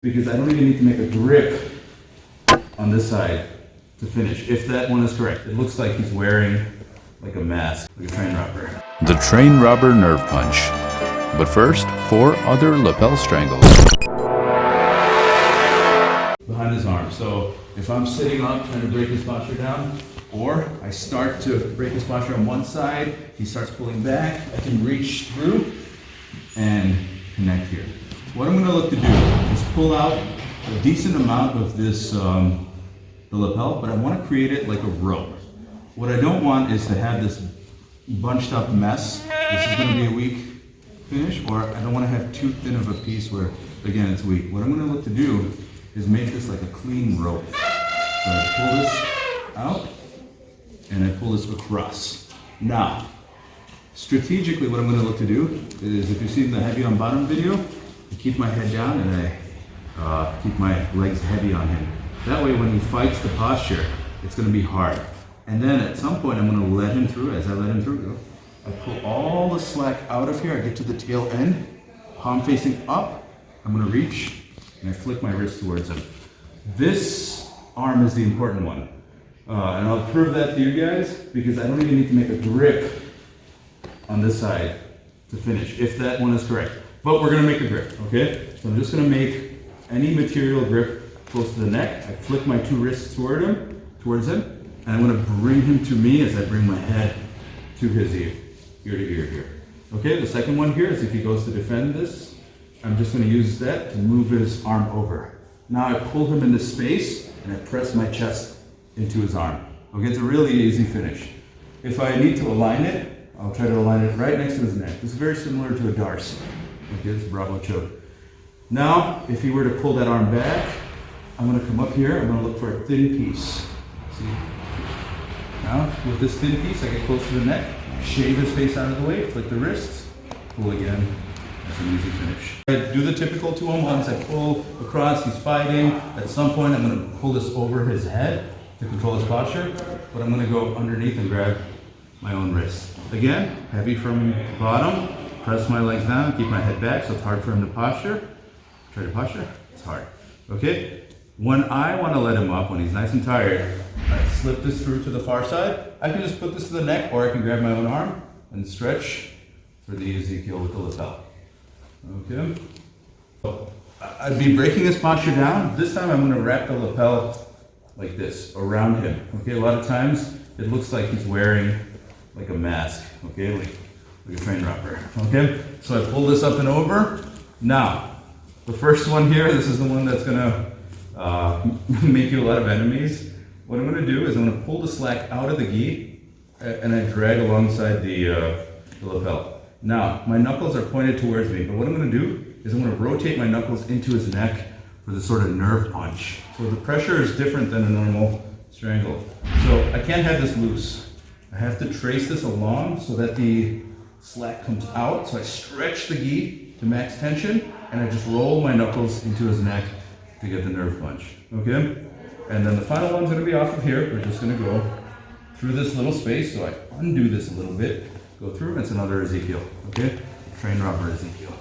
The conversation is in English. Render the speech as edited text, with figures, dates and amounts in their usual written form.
because I don't even need to make a grip on this side to finish, if that one is correct. It looks like he's wearing like a mask, like a train robber. The Train Robber Nerve Punch. But first, 4 other lapel strangles. Behind his arm. So if I'm sitting up trying to break his posture down, or I start to break his posture on one side, he starts pulling back, I can reach through and connect here. What I'm going to look to do is pull out a decent amount of this the lapel, but I want to create it like a rope. What I don't want is to have this bunched up mess. This is going to be a weak finish, or I don't want to have too thin of a piece where, again, it's weak. What I'm going to look to do is make this like a clean rope. So I pull this out, and I pull this across. Now, strategically, what I'm going to look to do is, if you've seen the heavy on bottom video, I keep my head down and I keep my legs heavy on him. That way, when he fights the posture, it's going to be hard. And then at some point, I'm going to let him through. As I let him through, I pull all the slack out of here. I get to the tail end, palm facing up. I'm going to reach, and I flick my wrist towards him. This arm is the important one. And I'll prove that to you guys, because I don't even need to make a grip on this side to finish, if that one is correct. But we're going to make a grip, okay? So I'm just going to make any material grip close to the neck. I flick my 2 wrists towards him, and I'm going to bring him to me as I bring my head to his ear to ear here. Okay, the second one here is if he goes to defend this, I'm just going to use that to move his arm over. Now I pull him into space, and I press my chest into his arm. Okay, it's a really easy finish. If I need to align it, I'll try to align it right next to his neck. This is very similar to a darce. Okay, it's a Bravo choke. Now, if he were to pull that arm back, I'm going to come up here. I'm going to look for a thin piece. See? Now, with this thin piece, I get close to the neck, shave his face out of the way, flick the wrists, pull again. That's an easy finish. I do the typical 2-on-1s. I pull across, he's fighting. At some point, I'm going to pull this over his head to control his posture, but I'm going to go underneath and grab my own wrist. Again, heavy from the bottom, press my legs down, keep my head back so it's hard for him to posture. Try to posture, it's hard. Okay? When I want to let him up, when he's nice and tired, I slip this through to the far side. I can just put this to the neck, or I can grab my own arm and stretch for the Ezekiel with the lapel. Okay? So I'd be breaking his posture down. This time I'm going to wrap the lapel like this around him. Okay, a lot of times it looks like he's wearing like a mask. Okay, like a train robber. Okay, so I pull this up and over. Now, the first one here, this is the one that's gonna make you a lot of enemies. What I'm gonna do is I'm gonna pull the slack out of the gi and I drag alongside the lapel. Now, my knuckles are pointed towards me, but what I'm gonna do is I'm gonna rotate my knuckles into his neck for this sort of nerve punch. So the pressure is different than a normal strangle. So I can't have this loose. I have to trace this along so that the slack comes out. So I stretch the gi to max tension, and I just roll my knuckles into his neck to get the nerve punch. Okay? And then the final one's gonna be off of here. We're just gonna go through this little space. So I undo this a little bit, go through, and it's another Ezekiel. Okay? Train robber Ezekiel.